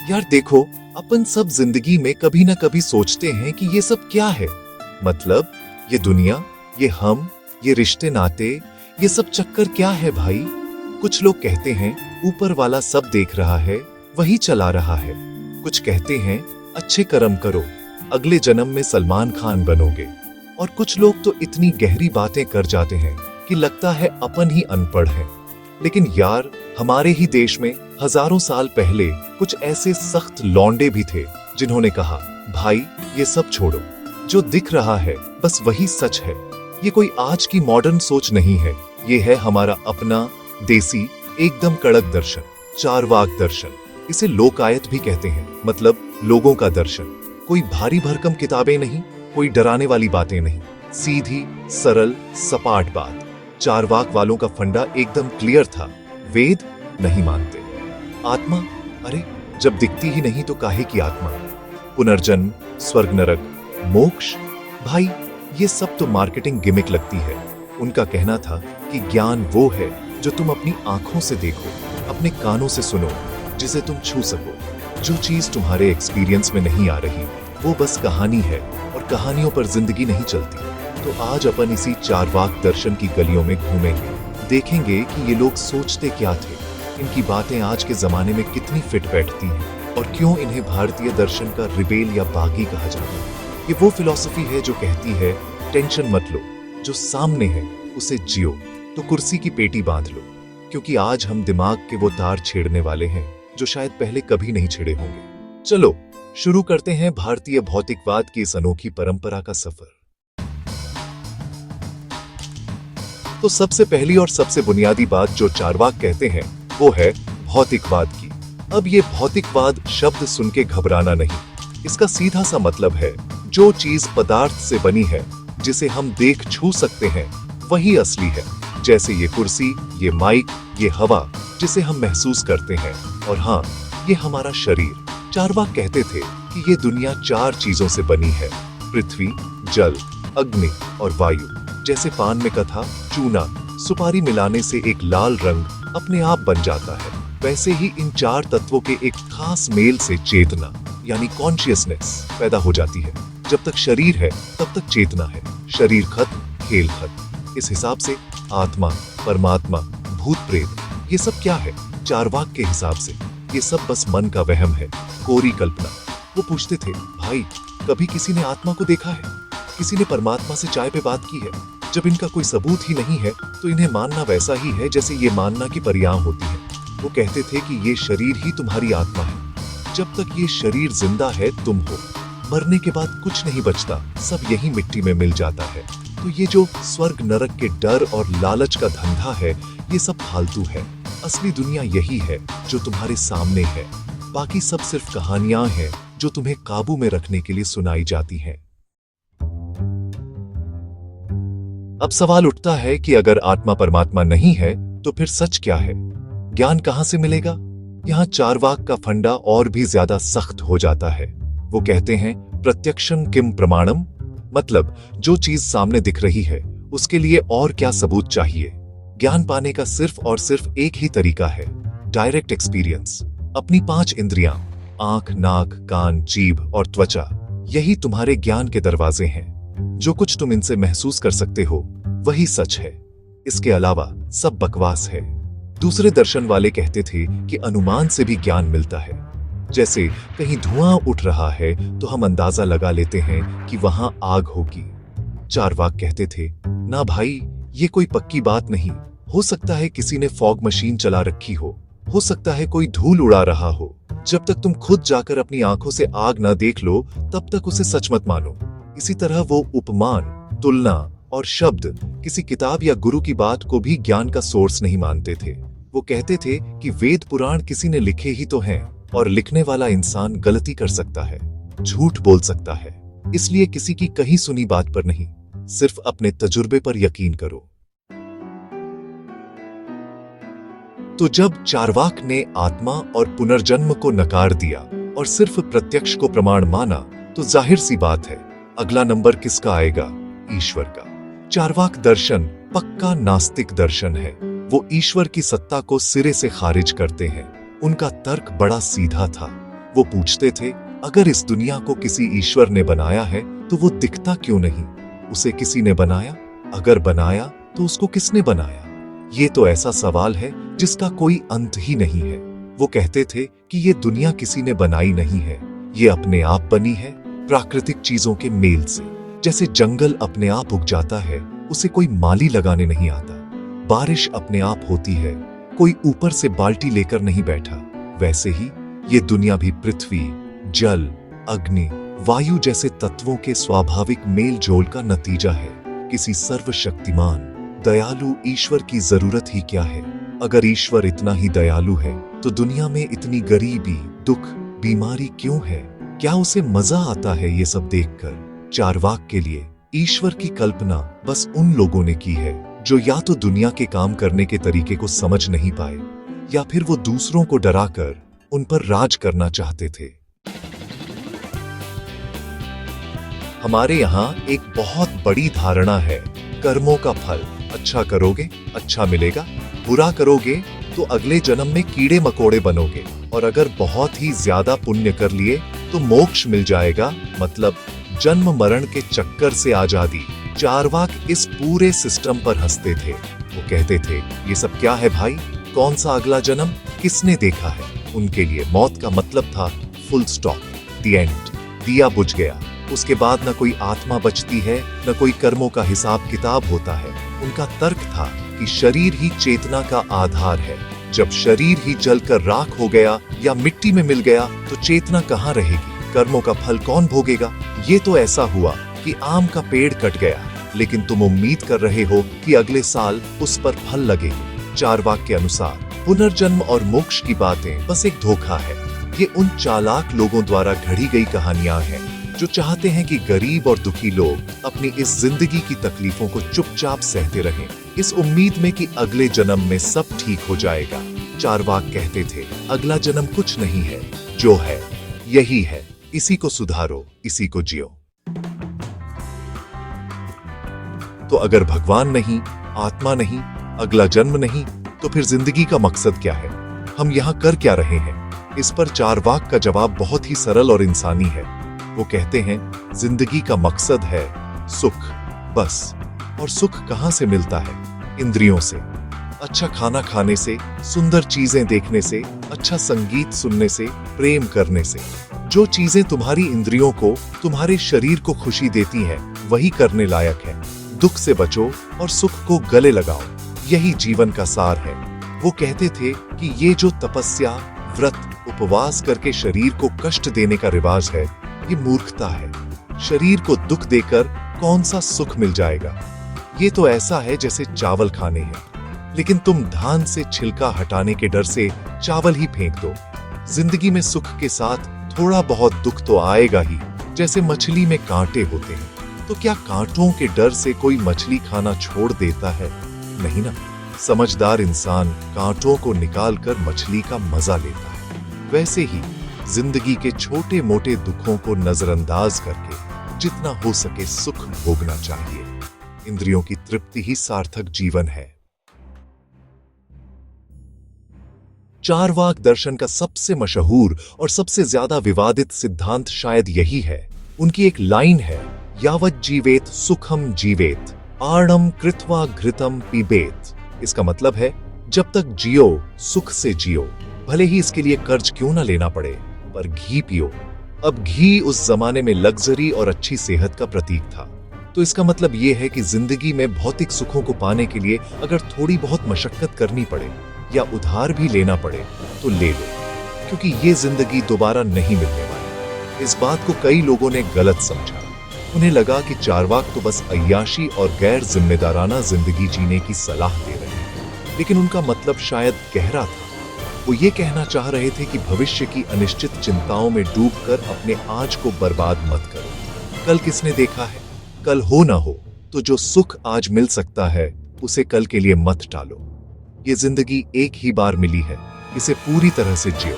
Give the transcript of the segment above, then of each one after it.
यार देखो, अपन सब जिंदगी में कभी ना कभी सोचते हैं कि ये सब क्या है। मतलब ये दुनिया, ये हम, ये रिश्ते नाते, ये सब चक्कर क्या है भाई। कुछ लोग कहते हैं ऊपर वाला सब देख रहा है, वही चला रहा है। कुछ कहते हैं अच्छे कर्म करो, अगले जन्म में सलमान खान बनोगे। और कुछ लोग तो इतनी गहरी बातें कर जाते हैं कि लगता है अपन ही अनपढ़ हैं। लेकिन यार, हमारे ही देश में हजारों साल पहले कुछ ऐसे सख्त लौंडे भी थे जिन्होंने कहा, भाई ये सब छोड़ो, जो दिख रहा है बस वही सच है। ये कोई आज की मॉडर्न सोच नहीं है, ये है हमारा अपना देसी एकदम कड़क दर्शन, चारवाक दर्शन। इसे लोकायत भी कहते हैं, मतलब लोगों का दर्शन। कोई भारी भरकम किताबें नहीं, कोई डराने वाली बातें नहीं, सीधी सरल सपाट बात। चारवाक वालों का फंडा एकदम क्लियर था, वेद नहीं मानते। आत्मा, अरे जब दिखती ही नहीं तो काहे की आत्मा। पुनर्जन्म, स्वर्ग नरक, मोक्ष, भाई ये सब तो मार्केटिंग गिमिक लगती है। उनका कहना था कि ज्ञान वो है जो तुम अपनी आंखों से देखो, अपने कानों से सुनो, जिसे तुम छू सको। जो चीज तुम्हारे एक्सपीरियंस में नहीं आ रही वो बस कहानी है, और कहानियों पर जिंदगी नहीं चलती। तो आज अपन इसी चारवाक दर्शन की गलियों में घूमेंगे, देखेंगे कि ये लोग सोचते क्या थे, इनकी बातें आज के जमाने में कितनी फिट बैठती हैं, और क्यों इन्हें भारतीय दर्शन का रिबेल या बागी कहा जाता है। ये वो फिलॉसफी है जो कहती है टेंशन मत लो, जो सामने है उसे जियो, तो कुर्सी की पेटी बांध लो, क्योंकि आज हम दिमाग के वो तार छेड़ने वाले हैं जो शायद पहले कभी नहीं छिड़े होंगे। चलो शुरू करते हैं भारतीय भौतिकवाद की इस अनोखी परंपरा का सफर। तो सबसे पहली और सबसे बुनियादी बात जो चारवाक कहते हैं वो है भौतिकवाद की। अब ये भौतिकवाद शब्द सुन के घबराना नहीं, इसका सीधा सा मतलब है जो चीज पदार्थ से बनी है, जिसे हम देख छू सकते हैं, वही असली है। जैसे ये कुर्सी, ये माइक, ये हवा जिसे हम महसूस करते हैं, और हाँ, ये हमारा शरीर। चारवाक कहते थे कि ये दुनिया 4 चीजों से बनी है, पृथ्वी, जल, अग्नि और वायु। जैसे पान में कथा, चूना, सुपारी मिलाने से एक लाल रंग अपने आप बन जाता है, वैसे ही इन 4 तत्वों के एक खास मेल से चेतना यानी कॉन्शियसनेस पैदा हो जाती है। जब तक शरीर है तब तक चेतना है, शरीर खत्म, खेल खत्म। इस हिसाब से आत्मा, परमात्मा, भूत प्रेत, ये सब क्या है? चारवाक के हिसाब से ये सब बस मन का वहम है, कोरी कल्पना। वो पूछते थे, भाई कभी किसी ने आत्मा को देखा है? किसी ने परमात्मा से चाय पे बात की है? जब इनका कोई सबूत ही नहीं है तो इन्हें मानना वैसा ही है जैसे ये मानना कि परियां होती है। वो कहते थे कि ये शरीर ही तुम्हारी आत्मा है, जब तक ये शरीर जिंदा है तुम हो, मरने के बाद कुछ नहीं बचता, सब यही मिट्टी में मिल जाता है। तो ये जो स्वर्ग नरक के डर और लालच का धंधा है, ये सब फालतू है। असली दुनिया यही है जो तुम्हारे सामने है, बाकी सब सिर्फ कहानियां हैं जो तुम्हें काबू में रखने के लिए सुनाई जाती हैं। अब सवाल उठता है कि अगर आत्मा परमात्मा नहीं है तो फिर सच क्या है? ज्ञान कहां से मिलेगा? यहाँ चारवाक का फंडा और भी ज्यादा सख्त हो जाता है। वो कहते हैं प्रत्यक्षं किम प्रमाणम, मतलब जो चीज सामने दिख रही है उसके लिए और क्या सबूत चाहिए। ज्ञान पाने का सिर्फ और सिर्फ एक ही तरीका है, डायरेक्ट एक्सपीरियंस। अपनी 5 इंद्रियां, आंख, नाक, कान, जीभ और त्वचा, यही तुम्हारे ज्ञान के दरवाजे हैं। जो कुछ तुम इनसे महसूस कर सकते हो वही सच है, इसके अलावा सब बकवास है। दूसरे दर्शन वाले कहते थे कि अनुमान से भी ज्ञान मिलता है। जैसे कहीं धुआं उठ रहा है तो हम अंदाजा लगा लेते हैं कि वहां आग होगी। चारवाक कहते थे, ना भाई, ये कोई पक्की बात नहीं। हो सकता है किसी ने फॉग मशीन चला रखी हो सकता है कोई धूल उड़ा रहा हो। जब तक तुम खुद जाकर अपनी आंखों से आग ना देख लो तब तक उसे सच मत मानो। इसी तरह वो उपमान, तुलना और शब्द किसी किताब या गुरु की बात को भी ज्ञान का सोर्स नहीं मानते थे। वो कहते थे कि वेद पुराण किसी ने लिखे ही तो हैं, और लिखने वाला इंसान गलती कर सकता है, झूठ बोल सकता है, इसलिए किसी की कहीं सुनी बात पर नहीं, सिर्फ अपने तजुर्बे पर यकीन करो। तो जब चारवाक ने आत्मा और पुनर्जन्म को नकार दिया और सिर्फ प्रत्यक्ष को प्रमाण माना, तो जाहिर सी बात है अगला नंबर किसका आएगा? ईश्वर का। चारवाक दर्शन पक्का नास्तिक दर्शन है। वो ईश्वर की सत्ता को सिरे से खारिज करते हैं। उनका तर्क बड़ा सीधा था। वो पूछते थे, अगर इस दुनिया को किसी ईश्वर ने बनाया है तो वो दिखता क्यों नहीं? उसे किसी ने बनाया? अगर बनाया तो उसको किसने बनाया? ये तो ऐसा सवाल है जिसका कोई अंत ही नहीं है। वो कहते थे कि ये दुनिया किसी ने बनाई नहीं है, ये अपने आप बनी है प्राकृतिक चीजों के मेल से। जैसे जंगल अपने आप उग जाता है, उसे कोई माली लगाने नहीं आता। बारिश अपने आप होती है, कोई ऊपर से बाल्टी लेकर नहीं बैठा। वैसे ही ये दुनिया भी पृथ्वी, जल, अग्नि, वायु जैसे तत्वों के स्वाभाविक मेल जोल का नतीजा है। किसी सर्वशक्तिमान दयालु ईश्वर की जरूरत ही क्या है? अगर ईश्वर इतना ही दयालु है तो दुनिया में इतनी गरीबी, दुख, बीमारी क्यों है? क्या उसे मजा आता है ये सब देखकर? चारवाक के लिए ईश्वर की कल्पना बस उन लोगों ने की है जो या तो दुनिया के काम करने के तरीके को समझ नहीं पाए या फिर वो दूसरों को डराकर उन पर राज करना चाहते थे। हमारे यहाँ एक बहुत बड़ी धारणा है, कर्मों का फल, अच्छा करोगे अच्छा मिलेगा, बुरा करोगे तो अगले जन्म में कीड़े मकोड़े बनोगे, और अगर बहुत ही ज्यादा पुण्य कर लिए तो मोक्ष मिल जाएगा, मतलब जन्म मरण के चक्कर से आजादी। चारवाक इस पूरे सिस्टम पर हंसते थे। वो कहते थे, ये सब क्या है भाई? कौन सा अगला जन्म? किसने देखा है? उनके लिए मौत का मतलब था फुल स्टॉप, द एंड। दिया बुझ गया, उसके बाद न कोई आत्मा बचती है, न कोई कर्मों का हिसाब किताब होता है। उनका तर्क था कि शरीर ही चेतना का आधार है। जब शरीर ही जलकर राख हो गया या मिट्टी में मिल गया तो चेतना कहाँ रहेगी? कर्मों का फल कौन भोगेगा? ये तो ऐसा हुआ कि आम का पेड़ कट गया, लेकिन तुम उम्मीद कर रहे हो कि अगले साल उस पर फल लगेंगे। चारवाक के अनुसार पुनर्जन्म और मोक्ष की बातें बस एक धोखा है। ये उन चालाक लोगों द्वारा घड़ी गई कहानियां हैं जो चाहते हैं कि गरीब और दुखी लोग अपनी इस जिंदगी की तकलीफों को चुपचाप सहते रहें, इस उम्मीद में कि अगले जन्म में सब ठीक हो जाएगा। चारवाक कहते थे, अगला जन्म कुछ नहीं है, जो है यही है, इसी को सुधारो, इसी को जियो। तो अगर भगवान नहीं, आत्मा नहीं, अगला जन्म नहीं, तो फिर जिंदगी का मकसद क्या है? हम यहाँ कर क्या रहे हैं? इस पर चारवाक का जवाब बहुत ही सरल और इंसानी है। वो कहते हैं, जिंदगी का मकसद है सुख, बस। और सुख कहाँ से मिलता है? इंद्रियों से। अच्छा खाना खाने से, सुंदर चीजें देखने से, अच्छा संगीत सुनने से, प्रेम करने से। जो चीजें तुम्हारी इंद्रियों को, तुम्हारे शरीर को खुशी देती हैं, वही करने लायक है। दुख से बचो और सुख को गले लगाओ, यही जीवन का सार है। वो कहते थे कि ये जो तपस्या, व्रत, उपवास करके शरीर को कष्ट देने का रिवाज है, ये मूर्खता है। शरीर को दुख देकर कौन सा सुख मिल जाएगा? ये तो ऐसा है जैसे चावल खाने हैं, लेकिन तुम धान से छिलका हटाने के डर से चावल ही फेंक दो। जिंदगी में सुख के साथ थोड़ा बहुत दुख तो आएगा ही। जैसे मछली में कांटे होते हैं, तो क्या कांटों के डर से कोई मछली खाना छोड़ देता है? नहीं ना। समझदार इंसान कांटों को निकालकर मछली का मजा लेता है। वैसे ही जिंदगी के छोटे मोटे दुखों को नजरअंदाज करके जितना हो सके सुख भोगना चाहिए। इंद्रियों की तृप्ति ही सार्थक जीवन है। चारवाक दर्शन का सबसे मशहूर और सबसे ज्यादा विवादित सिद्धांत शायद यही है। उनकी एक लाइन है, यावत् जीवेत सुखम जीवेत, आर्णम कृत्वा घृतम पीबेत। इसका मतलब है, जब तक जियो सुख से जियो, भले ही इसके लिए कर्ज क्यों ना लेना पड़े, पर घी पियो। अब घी उस जमाने में लग्जरी और अच्छी सेहत का प्रतीक था। तो इसका मतलब यह है कि जिंदगी में भौतिक सुखों को पाने के लिए अगर थोड़ी बहुत मशक्कत करनी पड़े या उधार भी लेना पड़े तो ले लो, क्योंकि ये जिंदगी दोबारा नहीं मिलने वाली। इस बात को कई लोगों ने गलत समझा। उन्हें लगा कि चारवाक तो बस अय्याशी और गैर जिम्मेदाराना जिंदगी जीने की सलाह दे रहे हैं, लेकिन उनका मतलब शायद गहरा था। वो ये कहना चाह रहे थे कि भविष्य की अनिश्चित चिंताओं में डूबकर अपने आज को बर्बाद मत करो। कल किसने देखा है? कल हो ना हो, तो जो सुख आज मिल सकता है उसे कल के लिए मत टालो। ये जिंदगी एक ही बार मिली है, इसे पूरी तरह से जियो,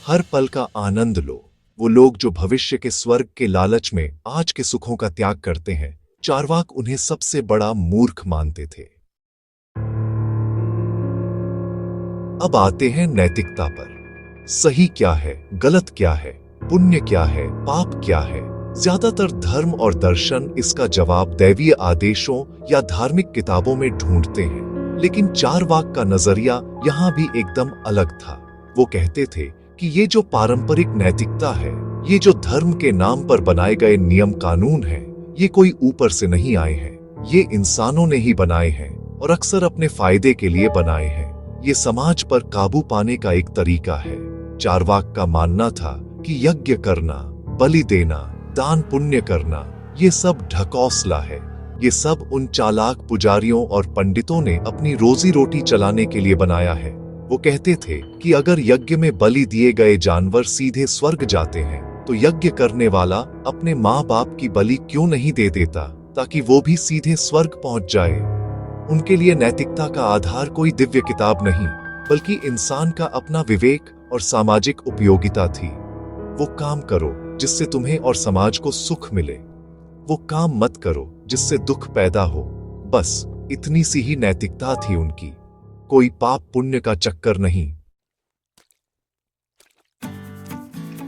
हर पल का आनंद लो। वो लोग जो भविष्य के स्वर्ग के लालच में आज के सुखों का त्याग करते हैं, चारवाक उन्हें सबसे बड़ा मूर्ख मानते थे। अब आते हैं नैतिकता पर। सही क्या है, गलत क्या है, पुण्य क्या है, पाप क्या है। ज्यादातर धर्म और दर्शन इसका जवाब दैवीय आदेशों या धार्मिक किताबों में ढूंढते हैं, लेकिन चारवाक का नजरिया यहाँ भी एकदम अलग था। वो कहते थे कि ये जो पारंपरिक नैतिकता है, ये जो धर्म के नाम पर बनाए गए नियम कानून हैं, ये कोई ऊपर से नहीं आए हैं, ये इंसानों ने ही बनाए हैं और अक्सर अपने फायदे के लिए बनाए हैं। ये समाज पर काबू पाने का एक तरीका है। चारवाक का मानना था कि यज्ञ करना, बलि देना, दान पुण्य करना, ये सब ढकोसला है। ये सब उन चालाक पुजारियों और पंडितों ने अपनी रोजी रोटी चलाने के लिए बनाया है। वो कहते थे कि अगर यज्ञ में बलि दिए गए जानवर सीधे स्वर्ग जाते हैं, तो यज्ञ करने वाला अपने माँ बाप की बलि क्यों नहीं दे देता, ताकि वो भी सीधे स्वर्ग पहुंच जाए। उनके लिए नैतिकता का आधार कोई दिव्य किताब नहीं, बल्कि इंसान का अपना विवेक और सामाजिक उपयोगिता थी। वो काम करो जिससे तुम्हें और समाज को सुख मिले, वो काम मत करो जिससे दुख पैदा हो। बस इतनी सी ही नैतिकता थी उनकी, कोई पाप पुण्य का चक्कर नहीं।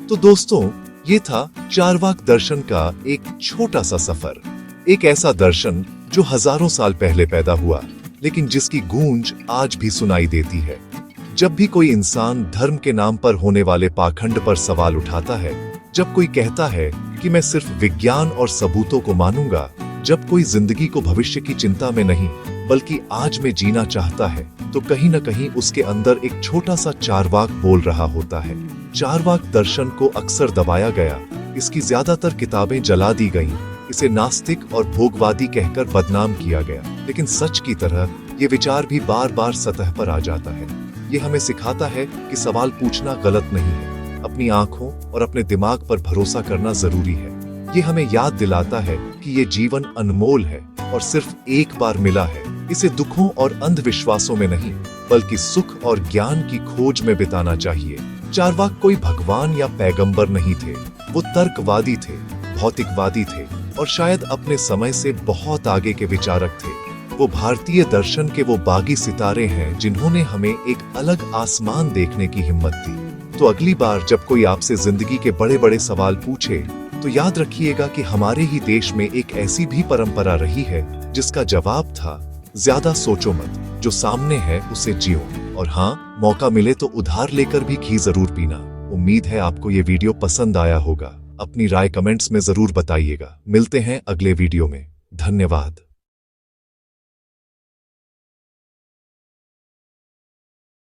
तो दोस्तों, ये था चारवाक दर्शन का एक छोटा सा सफर। एक ऐसा दर्शन जो हजारों साल पहले पैदा हुआ, लेकिन जिसकी गूंज आज भी सुनाई देती है। जब भी कोई इंसान धर्म के नाम पर होने वाले पाखंड पर सवाल उठाता है, जब कोई कहता है कि मैं सिर्फ विज्ञान और सबूतों को मानूंगा, जब कोई जिंदगी को भविष्य की चिंता में नहीं बल्कि आज में जीना चाहता है, तो कहीं न कहीं उसके अंदर एक छोटा सा चारवाक बोल रहा होता है। चारवाक दर्शन को अक्सर दबाया गया, इसकी ज्यादातर किताबें जला दी गईं, इसे नास्तिक और भोगवादी कहकर बदनाम किया गया। लेकिन सच की तरह ये विचार भी बार बार सतह पर आ जाता है। ये हमें सिखाता है कि सवाल पूछना गलत नहीं है, अपनी आंखों और अपने दिमाग पर भरोसा करना जरूरी है। ये हमें याद दिलाता है कि ये जीवन अनमोल है और सिर्फ एक बार मिला है। इसे दुखों और अंधविश्वासों में नहीं, बल्कि सुख और ज्ञान की खोज में बिताना चाहिए। चारवाक कोई भगवान या पैगंबर नहीं थे, वो तर्कवादी थे, भौतिकवादी थे और शायद अपने समय से बहुत आगे के विचारक थे। वो भारतीय दर्शन के वो बागी सितारे हैं जिन्होंने हमें एक अलग आसमान देखने की हिम्मत दी। तो अगली बार जब कोई आपसे जिंदगी के बड़े बड़े सवाल पूछे, तो याद रखिएगा कि हमारे ही देश में एक ऐसी भी परंपरा रही है जिसका जवाब था, ज्यादा सोचो मत, जो सामने है उसे जियो, और हाँ, मौका मिले तो उधार लेकर भी घी जरूर पीना। उम्मीद है आपको ये वीडियो पसंद आया होगा। अपनी राय कमेंट्स में जरूर बताइएगा। मिलते हैं अगले वीडियो में। धन्यवाद।